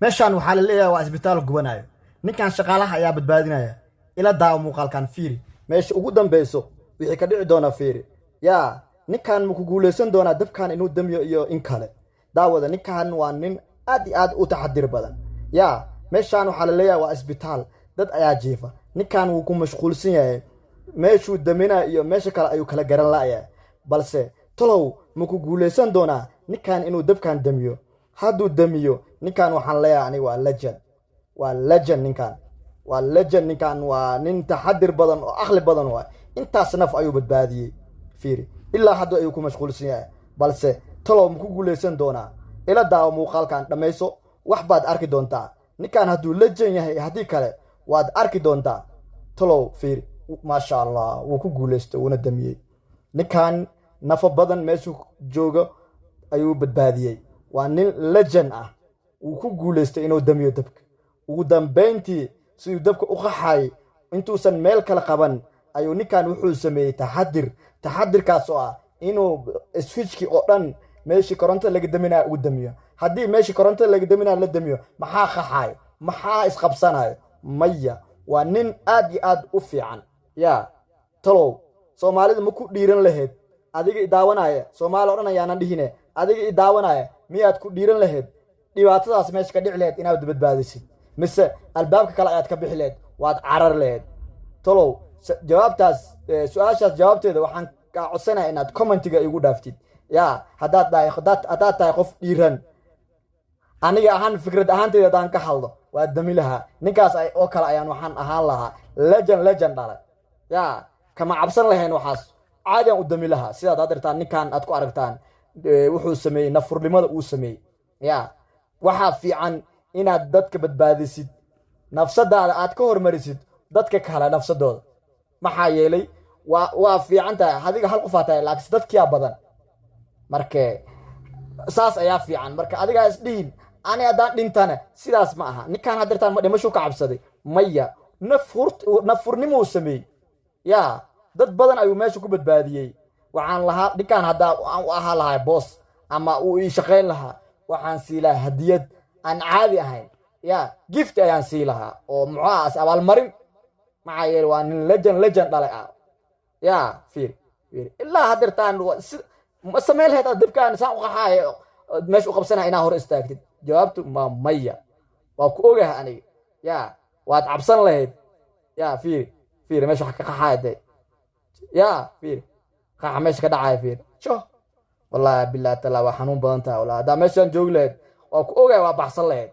meeshaan waxaa la leeyahay waa isbitaal gubanayo ninkan shaqaalaha ayaa badbaadinaya ila daawo muuqaalkan fiiri meesha ugu dambeyso wixii ka dhici doona fiiri yaa ninkan ma ku guuleysan doonaa dabkan inuu damiyo iyo in kale daawada ninkan waa nin aad iyo aad u taxadir badan yaa meeshaan waxaa la leeyahay waa isbitaal dad ayaa jiifa ninkan wuu ku mashquulsan yahay meeshuu damina iyo meesha kale ayuu kala garan la'yahay balse talow ma ku guuleysan doonaa ninkan inuu dabkan damiyo hadduu damiyo ninkan waxaan leeyahay aniga waa legend ninkan waa nin taxadir badan oo aqli badan waa intaas naf ayuu badbaadiyey fiiri ilaa hadda ayuu ku mashquulsan yahay balse talow ma ku guuleysan doonaa ila daawo muuqaalkan dhammayso wax baad arki doontaa ninkan hadduu legend yahay haddii kale waad arki doontaa talow fiiri maasha allah wuu ku guuleystay wuuna damiyey ninkan nafo badan meeshuu joogo ayuu badbaadiyey waa nin legend ah wuu ku guuleystay inuu damiyo dabka ugu dambeyntii siduu dabka u qaxay intuusan meel kale qaban ayuu ninkan wuxuu sameeyey taxadirkaas oo ah inuu switchkii oo dhan meeshii korontada laga daminaya ugu damiyo haddii meeshii korontada laga daminaya la damiyo maxaa qaxayo maxaa isqabsanayo maya waa nin aad iyo aad u fiican yaa talow soomaalida ma ku dhiiran lahayd adiga i daawanaya soomaali o dhan ayaanan dhihine adiga i daawanaya miyaad ku dhiiran lahayd dhibaatadaas meesha ka dhici lahayd inaad badbaadisid mise albaabka kale ayaad ka bixi lahayd waad carar lahayd talow jawaabtaas su-aashaas jawaabteeda waxaan kaa codsanaya inaad commentiga igu dhaaftid yaa haddaad tahay qof dhiiran aniga ahaan fikrad ahaanteyda haddaan ka hadlo waa dami lahaa ninkaas oo kale ayaan waxaan ahaan lahaa legend dhalay yaa kama cabsan lahayn waxaas caadiyan u dami lahaa sidaad adirtaan ninkan aad ku aragtaan wuxuu sameeyey nafurnimada uu sameeyey yaa waxaa fiican inaad dadka badbaadisid nafsadaada aad ka hormarisid dadka kale nafsadooda maxaa yeelay waa fiican tahay adiga hal qofaa tahay laakiin dadkiyaa badan marka saas ayaa fiican marka adigaa isdhihin ani haddaan dhintana sidaas ma aha ninkan hadirtaan ma dhimashuu ka cabsaday maya nafurnimuu sameeyey yaa dad badan ayuu meesha ku badbaadiyey waxaan lahaa ninkan haddaa u ahaa lahaa boos ama uu ii shaqayn lahaa waxaan sii lahaa hadiyad aan caadi ahayn yaa gift ayaan sii lahaa oo muxuahaas abaalmarin maxaa yeele waa nin legend dhalay ah yaa fiir ilaa hadirtaan ma samayn lahayd aad dabkaan saan u qaxaayo meesha u qabsanaya inaa hor istaagtid jawaabtu ma maya waa ku ogaha aniga yaa waad cabsan lahayd yaa fiir meesha wax ka qaxaaya de yaa fiir qaxa meesha ka dhacaya fiir sho wallahi billahi taala waa xanuun badan tahay wallahi haddaa meeshaan joogi lahayd waa ku ogahay waa baxsan lahayd